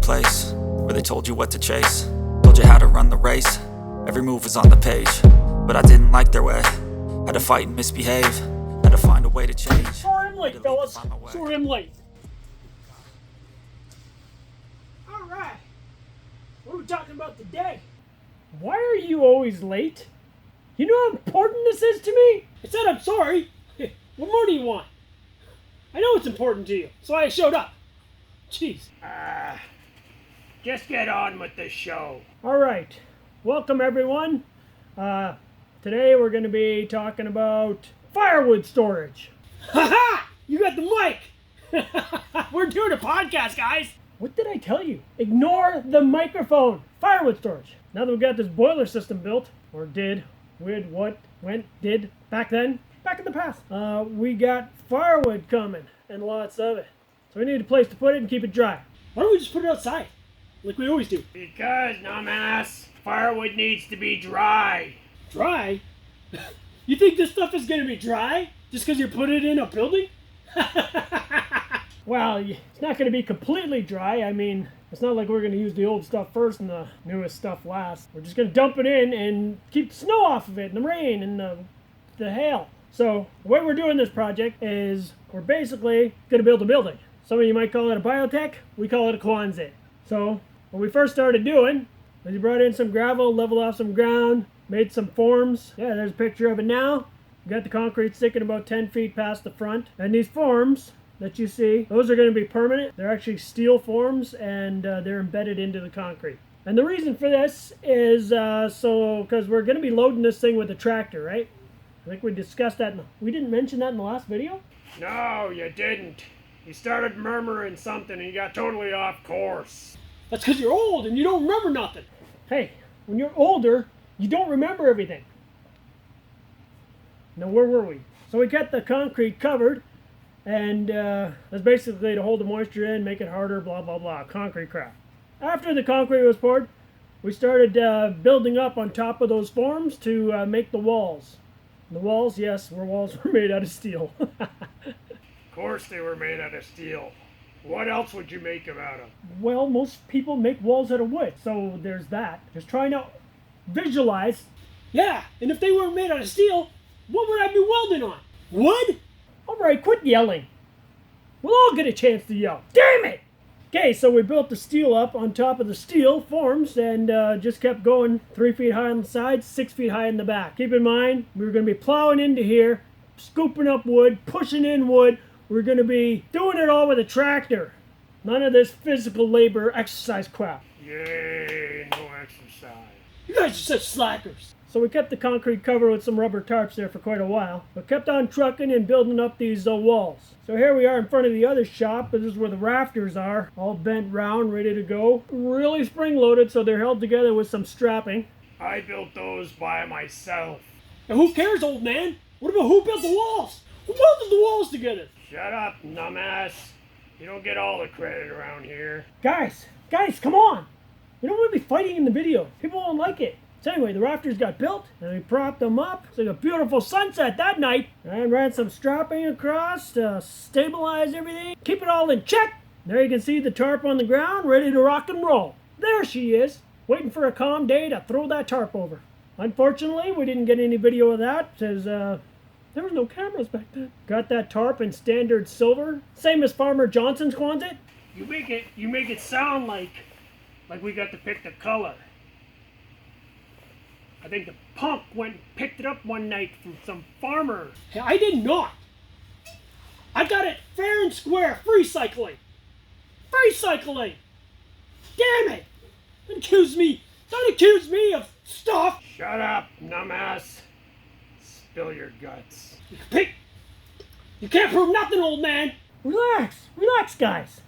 place where they told you what to chase, told you how to run the race. Every move was on the page, but I didn't like their way. Had to fight and misbehave, had to find a way to change. Sorry I'm late, fellas. Sorry I'm late. Alright. What are we talking about today? Why are you always late? You know how important this is to me? I said I'm sorry. What more do you want? I know it's important to you, so I showed up. Jeez. Just get on with the show. Alright. Welcome everyone. Today we're going to be talking about firewood storage. Haha! You got the mic! We're doing a podcast, guys! What did I tell you? Ignore the microphone. Firewood storage. Now that we've got this boiler system built, or did, did, back then, back in the past, we got firewood coming, and lots of it. So we need a place to put it and keep it dry. Why don't we just put it outside, like we always do? Because, dumbass, firewood needs to be dry. Dry? You think this stuff is going to be dry just because you put it in a building? Well, it's not going to be completely dry. I mean, it's not like we're going to use the old stuff first and the newest stuff last. We're just going to dump it in and keep the snow off of it and the rain and the hail. So the way we're doing this project is we're basically going to build a building. Some of you might call it a biotech. We call it a Quonset. So what we first started doing is we brought in some gravel, leveled off some ground, made some forms. Yeah, there's a picture of it now. We got the concrete sticking about 10 feet past the front. And these forms that you see, those are going to be permanent. They're actually steel forms, and they're embedded into the concrete. And the reason for this is because we're going to be loading this thing with a tractor, right? I think we discussed that. We didn't mention that in the last video? No, you didn't. You started murmuring something and you got totally off course. That's because you're old and you don't remember nothing. Hey, when you're older, you don't remember everything. Now, where were we? So we got the concrete covered, and that's basically to hold the moisture in, make it harder, blah, blah, blah, concrete crap. After the concrete was poured, we started building up on top of those forms to make the walls. The walls, yes, walls were made out of steel. Of course they were made out of steel. What else would you make them out of? Well, most people make walls out of wood, so there's that. Just trying to visualize. Yeah, and if they weren't made out of steel, what would I be welding on? Wood? Alright, quit yelling. We'll all get a chance to yell. Damn it! Okay, so we built the steel up on top of the steel forms and just kept going 3 feet high on the sides, 6 feet high in the back. Keep in mind, we were going to be plowing into here, scooping up wood, pushing in wood. We're going to be doing it all with a tractor. None of this physical labor exercise crap. Yay, no exercise. You guys are such slackers. So we kept the concrete cover with some rubber tarps there for quite a while, but kept on trucking and building up these walls. So here we are in front of the other shop. This is where the rafters are, all bent round, ready to go. Really spring-loaded, so they're held together with some strapping. I built those by myself. Now who cares, old man? What about who built the walls? Who welded the walls together? Shut up, dumbass. You don't get all the credit around here. Guys, come on. We don't want to be fighting in the video. People won't like it. So anyway, the rafters got built, and we propped them up. It's like a beautiful sunset that night. And ran some strapping across to stabilize everything. Keep it all in check. There you can see the tarp on the ground, ready to rock and roll. There she is, waiting for a calm day to throw that tarp over. Unfortunately, we didn't get any video of that, because there was no cameras back then. Got that tarp in standard silver, same as Farmer Johnson's Quonset. You make it sound like we got to pick the color. I think the punk went and picked it up one night from some farmer. Hey, I did not. I got it fair and square, free cycling. Free cycling. Damn it. Don't accuse me of stuff. Shut up, dumbass. Spill your guts. You can't prove nothing, old man. Relax, guys.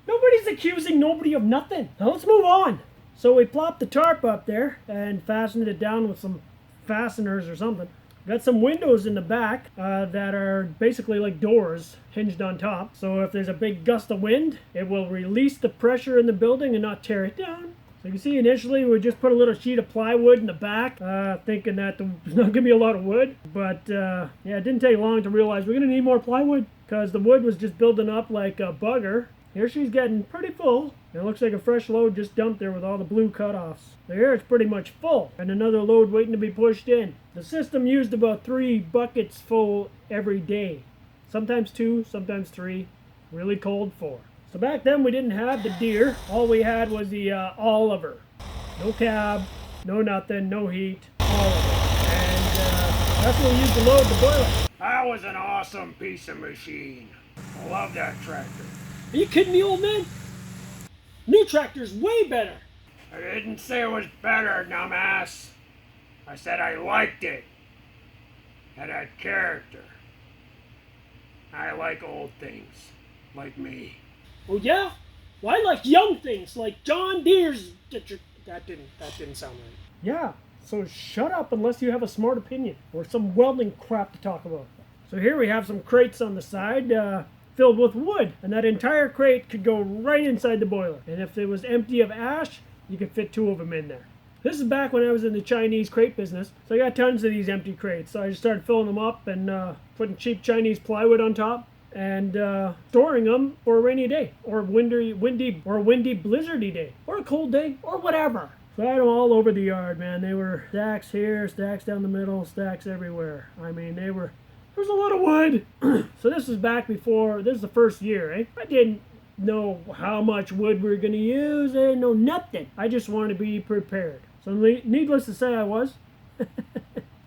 Nobody's accusing nobody of nothing. Now let's move on. So we plopped the tarp up there and fastened it down with some fasteners or something. Got some windows in the back that are basically like doors hinged on top. So if there's a big gust of wind, it will release the pressure in the building and not tear it down. So you can see initially we just put a little sheet of plywood in the back, thinking that there's not going to be a lot of wood. But yeah, it didn't take long to realize we're going to need more plywood because the wood was just building up like a bugger. Here she's getting pretty full. It looks like a fresh load just dumped there with all the blue cutoffs. So here it's pretty much full, and another load waiting to be pushed in. The system used about 3 buckets full every day. Sometimes 2, sometimes 3. Really cold 4. So back then we didn't have the Deer. All we had was the Oliver. No cab, no nothing, no heat, Oliver. And that's what we used to load the boiler. That was an awesome piece of machine. I love that tractor. Are you kidding me, old man? New tractor's way better. I didn't say it was better, dumbass. I said I liked it. It had character. I like old things, like me. Oh yeah? Well, I like young things, like John Deere's. That didn't sound right. Yeah. So shut up unless you have a smart opinion or some welding crap to talk about. So here we have some crates on the side filled with wood, and that entire crate could go right inside the boiler. And if it was empty of ash, you could fit 2 of them in there. This is back when I was in the Chinese crate business, so I got tons of these empty crates. So I just started filling them up and putting cheap Chinese plywood on top and storing them for a rainy day, or a windy, blizzardy day, or a cold day, or whatever. So I had them all over the yard, man. They were stacks here, stacks down the middle, stacks everywhere. I mean, there was a lot of wood. So this is back before, this is the first year, eh? I didn't know how much wood we were going to use. I didn't know nothing. I just wanted to be prepared. So needless to say, I was.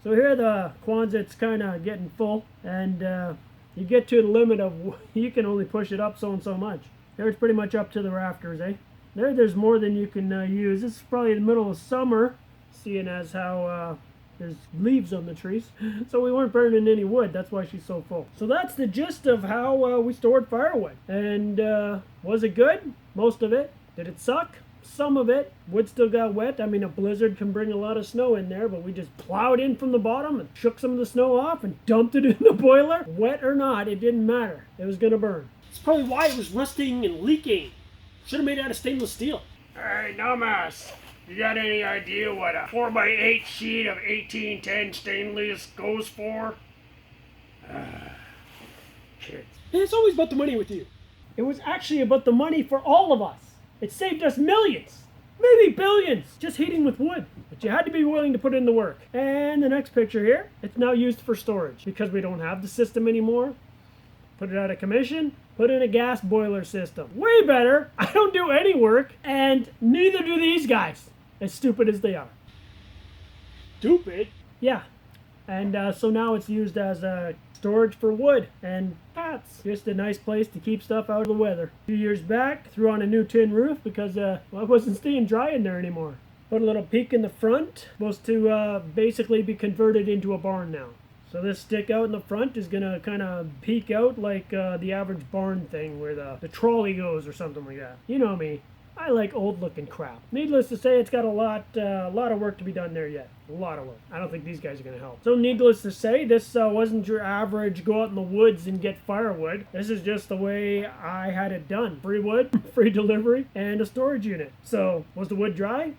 So here the Quonset's kind of getting full, and you get to the limit of, you can only push it up so and so much. There it's pretty much up to the rafters, eh? There's more than you can use. This is probably the middle of summer, seeing as how there's leaves on the trees. So we weren't burning any wood. That's why she's so full. So that's the gist of how we stored firewood. And was it good? Most of it. Did it suck? Some of it. Wood still got wet. I mean, a blizzard can bring a lot of snow in there, but we just plowed in from the bottom and shook some of the snow off and dumped it in the boiler. Wet or not, it didn't matter. It was going to burn. That's probably why it was rusting and leaking. Should have made it out of stainless steel. Hey, dumbass. You got any idea what a 4x8 sheet of 1810 stainless goes for? Kids. It's always about the money with you. It was actually about the money for all of us. It saved us millions, maybe billions, just heating with wood. But you had to be willing to put in the work. And the next picture here, it's now used for storage because we don't have the system anymore. Put it out of commission, put in a gas boiler system. Way better. I don't do any work, and neither do these guys, as stupid as they are. Stupid? Yeah. And so now it's used as a storage for wood and pots. Just a nice place to keep stuff out of the weather. A few years back, threw on a new tin roof because I wasn't staying dry in there anymore. Put a little peak in the front. Supposed to basically be converted into a barn now. So this stick out in the front is going to kind of peek out like the average barn thing where the trolley goes or something like that. You know me. I like old-looking crap. Needless to say, it's got a lot of work to be done there yet. A lot of work. I don't think these guys are going to help. So needless to say, this wasn't your average go out in the woods and get firewood. This is just the way I had it done. Free wood, free delivery, and a storage unit. So, was the wood dry?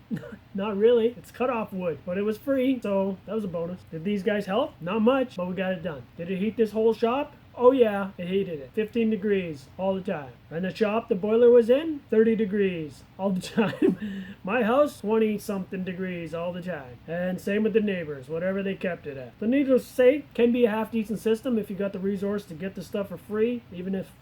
Not really. It's cut off wood, but it was free, so that was a bonus. Did these guys help? Not much, but we got it done. Did it heat this whole shop? Oh yeah, it heated it. 15 degrees all the time. And the shop the boiler was in, 30 degrees all the time. My house, 20-something degrees all the time. And same with the neighbors, whatever they kept it at. So needless to say, can be a half-decent system if you got the resource to get the stuff for free, even if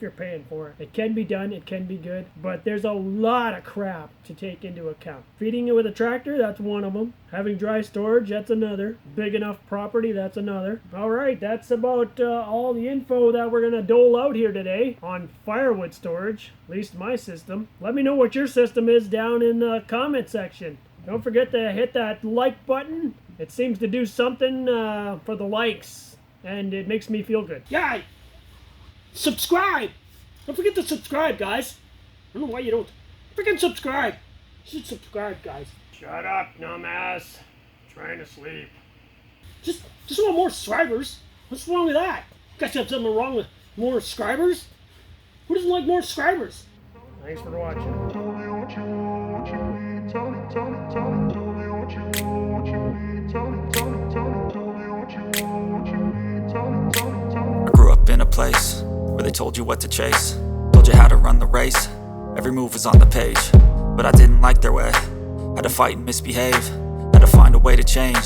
you're paying for it. It can be done, it can be good, but there's a lot of crap to take into account. Feeding it with a tractor, that's one of them. Having dry storage, that's another. Big enough property, that's another. Alright, that's about all the info that we're going to dole out here today on firewood storage, at least my system. Let me know what your system is down in the comment section. Don't forget to hit that like button. It seems to do something for the likes, and it makes me feel good. Yeah! Subscribe! Don't forget to subscribe, guys. I don't know why you don't. Freaking subscribe! You should subscribe, guys. Shut up, dumbass. Trying to sleep. Just want more subscribers. What's wrong with that? Guys have something wrong with more subscribers? Who doesn't like more subscribers? Thanks for watching. I grew up in a place where they told you what to chase, told Told you how to run the race, every move was on the page. But I didn't like their way, had to fight and misbehave, had to find a way to change.